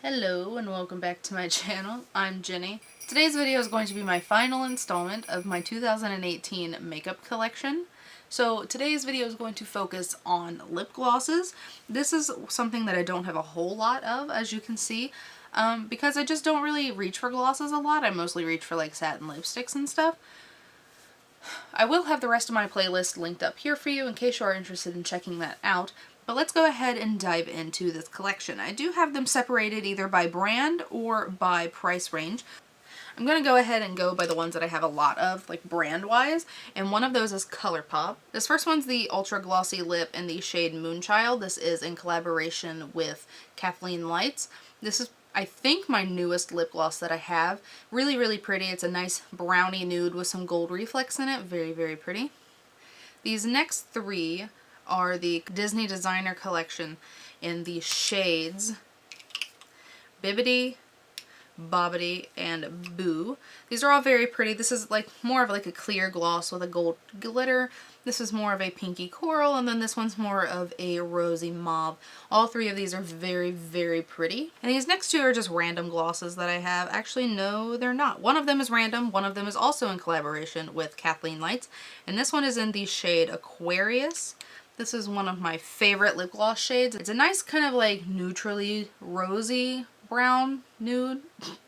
Hello and welcome back to my channel. I'm Jenny. Today's video is going to be my final installment of my 2018 makeup collection. So today's video is going to focus on lip glosses. This is something that I don't have a whole lot of, as you can see, because I just don't really reach for glosses a lot. I mostly reach for like satin lipsticks and stuff. I will have the rest of my playlist linked up here for you in case you are interested in checking that out. But let's go ahead and dive into this collection. I do have them separated either by brand or by price range. I'm going to go ahead and go by the ones that I have a lot of, like brand-wise, and one of those is ColourPop. This first one's the Ultra Glossy Lip in the shade Moonchild. This is in collaboration with Kathleen Lights. This is, I think, my newest lip gloss that I have. Really, really pretty. It's a nice brownie nude with some gold reflex in it. Very, very pretty. These next three are the Disney Designer Collection in the shades Bibbidi, Bobbidi, and Boo. These are all very pretty. This is like more of like a clear gloss with a gold glitter. This is more of a pinky coral, and then this one's more of a rosy mauve. All three of these are very, very pretty. And these next two are just random glosses that I have. Actually, no, they're not. One of them is random. One of them is also in collaboration with Kathleen Lights. And this one is in the shade Aquarius. This is one of my favorite lip gloss shades. It's a nice kind of like neutrally rosy brown nude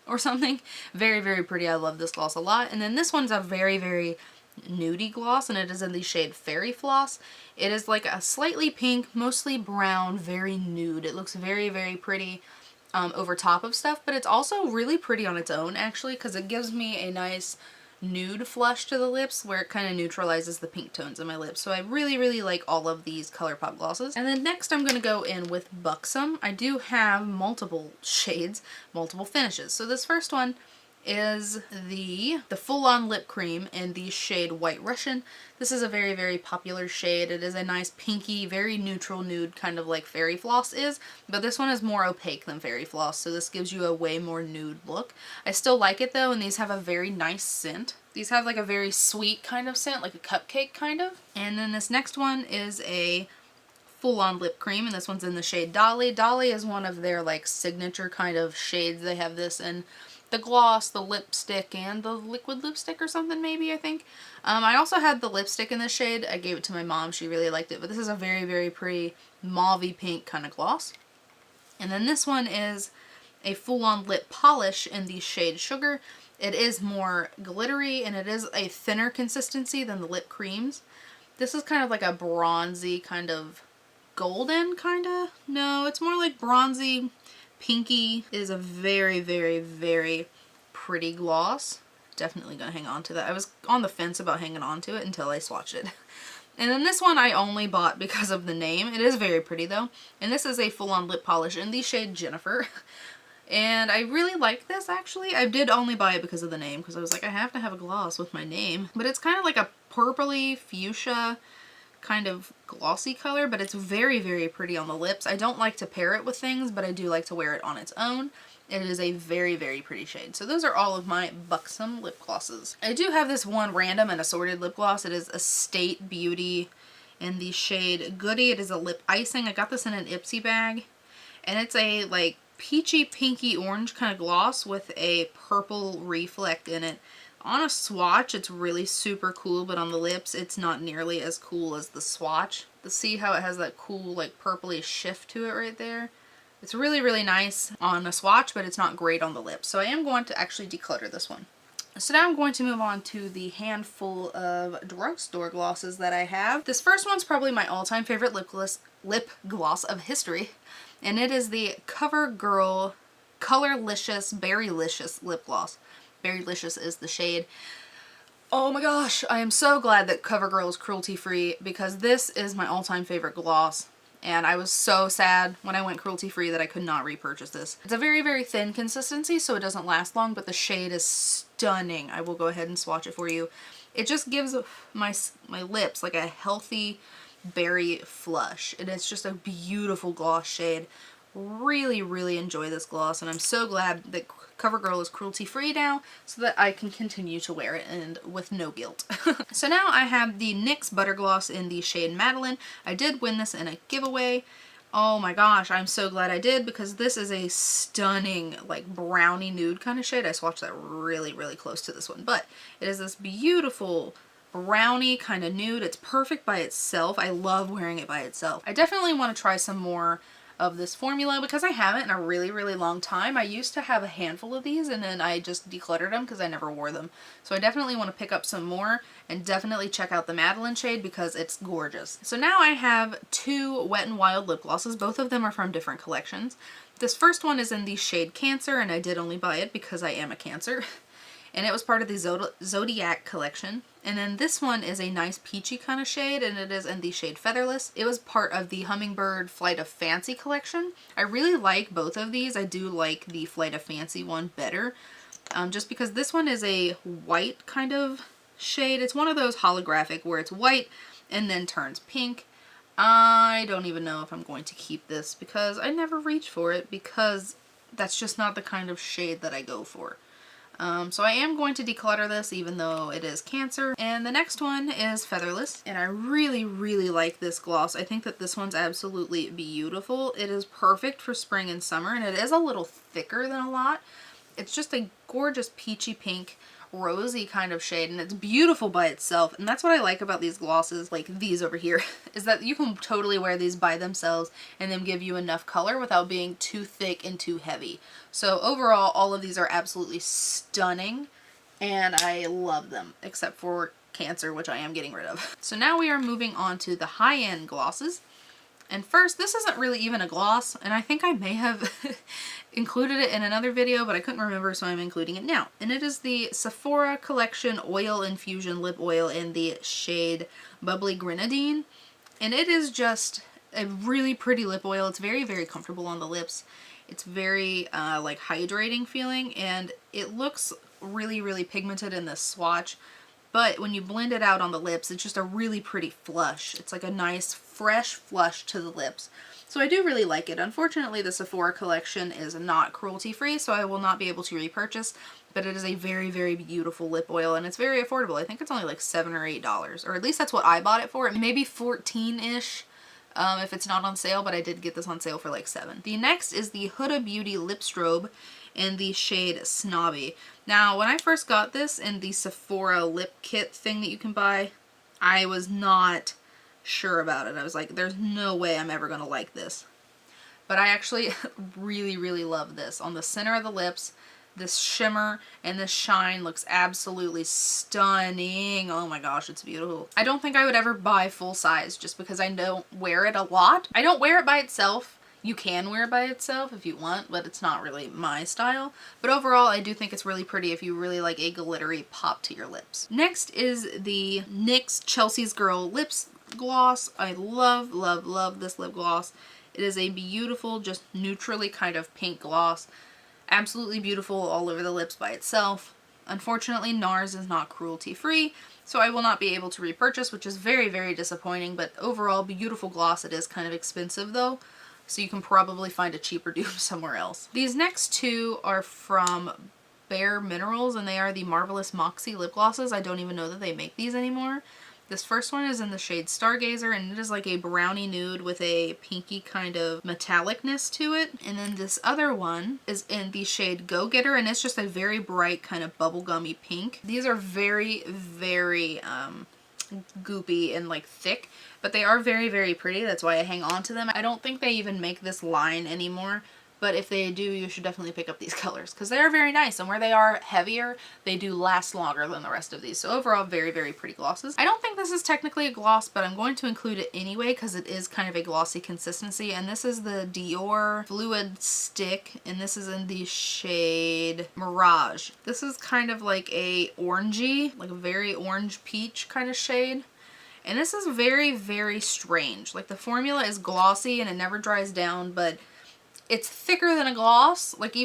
or something. Very, very pretty. I love this gloss a lot. And then this one's a very, very nudie gloss, and it is in the shade Fairy Floss. It is like a slightly pink, mostly brown, very nude. It looks very, very pretty over top of stuff, but it's also really pretty on its own actually, because it gives me a nice nude flush to the lips where it kind of neutralizes the pink tones in my lips. So I really, really like all of these ColourPop glosses. And then next I'm going to go in with Buxom. I do have multiple shades, multiple finishes. So this first one is the full-on lip cream in the shade White Russian. This is a very, very popular shade. It is a nice pinky, very neutral nude, kind of like Fairy Floss is, but this one is more opaque than Fairy Floss, so this gives you a way more nude look. I still like it though, and these have a very nice scent. These have like a very sweet kind of scent, like a cupcake kind of. And then this next one is a full-on lip cream, and this one's in the shade Dolly. Dolly is one of their like signature kind of shades. They have this in the gloss, the lipstick, and the liquid lipstick or something maybe, I think. I also had the lipstick in this shade. I gave it to my mom. She really liked it, but this is a very, very pretty mauvey pink kind of gloss. And then this one is a full-on lip polish in the shade Sugar. It is more glittery, and it is a thinner consistency than the lip creams. This is kind of like a bronzy, kind of golden, kind of? No, it's more like bronzy, pinky. It is a very, very, very pretty gloss. Definitely gonna hang on to that. I was on the fence about hanging on to it until I swatched it. And then this one I only bought because of the name. It is very pretty though. And this is a full-on lip polish in the shade Jennifer. And I really like this actually. I did only buy it because of the name, because I was like, I have to have a gloss with my name. But it's kind of like a purpley fuchsia kind of glossy color, but it's very, very pretty on the lips. I don't like to pair it with things, but I do like to wear it on its own. It is a very, very pretty shade. So those are all of my Buxom lip glosses. I do have this one random and assorted lip gloss. It is Estate Beauty in the shade Goody. It is a lip icing. I got this in an Ipsy bag, and it's a like peachy pinky orange kind of gloss with a purple reflect in it. On a swatch, it's really super cool, but on the lips, it's not nearly as cool as the swatch. See how it has that cool, like, purpley shift to it right there? It's really, really nice on a swatch, but it's not great on the lips. So I am going to actually declutter this one. So now I'm going to move on to the handful of drugstore glosses that I have. This first one's probably my all-time favorite lip gloss of history, and it is the CoverGirl Colorlicious Berrylicious lip gloss. Berrylicious is the shade. Oh my gosh, I am so glad that CoverGirl is cruelty-free, because this is my all-time favorite gloss, and I was so sad when I went cruelty-free that I could not repurchase this. It's a very, very thin consistency, so it doesn't last long, but the shade is stunning. I will go ahead and swatch it for you. It just gives my lips like a healthy berry flush, and it's just a beautiful gloss shade. Really, really enjoy this gloss, and I'm so glad that CoverGirl is cruelty-free now so that I can continue to wear it and with no guilt. So now I have the NYX Butter Gloss in the shade Madeline. I did win this in a giveaway. Oh my gosh, I'm so glad I did, because this is a stunning like brownie nude kind of shade. I swatched that really, really close to this one, but it is this beautiful brownie kind of nude. It's perfect by itself. I love wearing it by itself. I definitely want to try some more of this formula because I haven't in a really, really long time. I used to have a handful of these and then I just decluttered them because I never wore them. So I definitely want to pick up some more, and definitely check out the Madeline shade because it's gorgeous. So now I have two Wet n Wild lip glosses. Both of them are from different collections. This first one is in the shade Cancer, and I did only buy it because I am a Cancer. And it was part of the Zodiac collection. And then this one is a nice peachy kind of shade, and it is in the shade Featherless. It was part of the Hummingbird Flight of Fancy collection. I really like both of these. I do like the Flight of Fancy one better, just because this one is a white kind of shade. It's one of those holographic where it's white and then turns pink. I don't even know if I'm going to keep this because I never reach for it, because that's just not the kind of shade that I go for. So I am going to declutter this even though it is Cancer. And the next one is Featherless, and I really, really like this gloss. I think that this one's absolutely beautiful. It is perfect for spring and summer, and it is a little thicker than a lot. It's just a gorgeous peachy pink, rosy kind of shade, and it's beautiful by itself. And that's what I like about these glosses, like these over here, is that you can totally wear these by themselves and then give you enough color without being too thick and too heavy. So overall, all of these are absolutely stunning, and I love them, except for Cancer, which I am getting rid of. So now we are moving on to the high-end glosses. And first, this isn't really even a gloss, and I think I may have included it in another video, but I couldn't remember, so I'm including it now. And it is the Sephora Collection Oil Infusion Lip Oil in the shade Bubbly Grenadine. And it is just a really pretty lip oil. It's very, very comfortable on the lips. It's very like hydrating feeling, and it looks really, really pigmented in this swatch. But when you blend it out on the lips, it's just a really pretty flush. It's like a nice fresh flush to the lips. So I do really like it. Unfortunately, the Sephora collection is not cruelty-free, so I will not be able to repurchase. But it is a very, very beautiful lip oil, and it's very affordable. I think it's only like $7 or $8, or at least that's what I bought it for. Maybe 14-ish if it's not on sale, but I did get this on sale for like $7. The next is the Huda Beauty Lip Strobe in the shade Snobby. Now, when I first got this in the Sephora lip kit thing that you can buy, I was not sure about it. I was like, there's no way I'm ever going to like this. But I actually really, really love this. On the center of the lips, this shimmer and this shine looks absolutely stunning. Oh my gosh, it's beautiful. I don't think I would ever buy full size just because I don't wear it a lot. I don't wear it by itself. You can wear it by itself if you want, but it's not really my style. But overall, I do think it's really pretty if you really like a glittery pop to your lips. Next is the NYX Chelsea's Girl Lips Gloss. I love, love, love this lip gloss. It is a beautiful, just neutrally kind of pink gloss. Absolutely beautiful all over the lips by itself. Unfortunately, NARS is not cruelty-free, so I will not be able to repurchase, which is very, very disappointing. But overall, beautiful gloss. It is kind of expensive though, so you can probably find a cheaper dupe somewhere else. These next two are from Bare Minerals, and they are the Marvelous Moxie lip glosses. I don't even know that they make these anymore. This first one is in the shade Stargazer, and it is like a brownie nude with a pinky kind of metallicness to it. And then this other one is in the shade Go Getter, and it's just a very bright kind of bubblegummy pink. These are very, very goopy and like thick, but they are very, very pretty. That's why I hang on to them. I don't think they even make this line anymore, but if they do, you should definitely pick up these colors because they are very nice, and where they are heavier, they do last longer than the rest of these. So overall, very, very pretty glosses. I don't think this is technically a gloss, but I'm going to include it anyway because it is kind of a glossy consistency. And this is the Dior Fluid Stick, and this is in the shade Mirage. This is kind of like a orangey, like a very orange peach kind of shade. And this is very, very strange. Like the formula is glossy and it never dries down, but it's thicker than a gloss. Like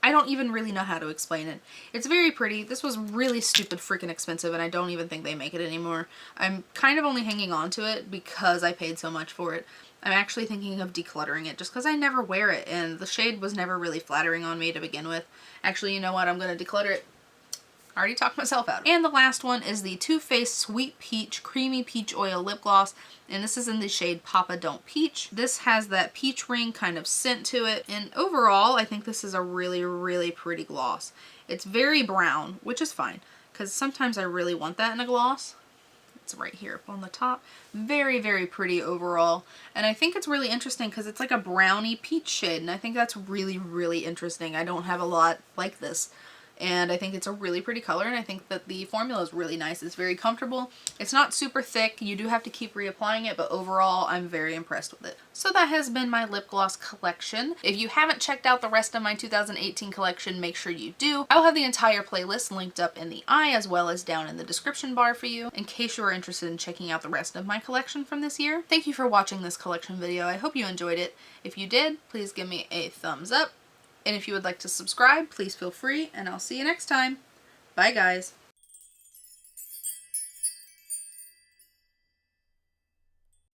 I don't even really know how to explain it. It's very pretty. This was really stupid freaking expensive, and I don't even think they make it anymore. I'm kind of only hanging on to it because I paid so much for it. I'm actually thinking of decluttering it just because I never wear it, and the shade was never really flattering on me to begin with. Actually, you know what? I'm going to declutter it. I already talked myself out. And the last one is the Too Faced Sweet Peach Creamy Peach Oil Lip Gloss, and this is in the shade Papa Don't Peach. This has that peach ring kind of scent to it, and overall I think this is a really, really pretty gloss. It's very brown, which is fine, because sometimes I really want that in a gloss. It's right here up on the top. Very, very pretty overall. And I think it's really interesting because it's like a brownie peach shade, and I think that's really, really interesting. I don't have a lot like this. And I think it's a really pretty color, and I think that the formula is really nice. It's very comfortable. It's not super thick. You do have to keep reapplying it, but overall I'm very impressed with it. So that has been my lip gloss collection. If you haven't checked out the rest of my 2018 collection, make sure you do. I'll have the entire playlist linked up in the eye as well as down in the description bar for you in case you are interested in checking out the rest of my collection from this year. Thank you for watching this collection video. I hope you enjoyed it. If you did, please give me a thumbs up. And if you would like to subscribe, please feel free, and I'll see you next time. Bye, guys.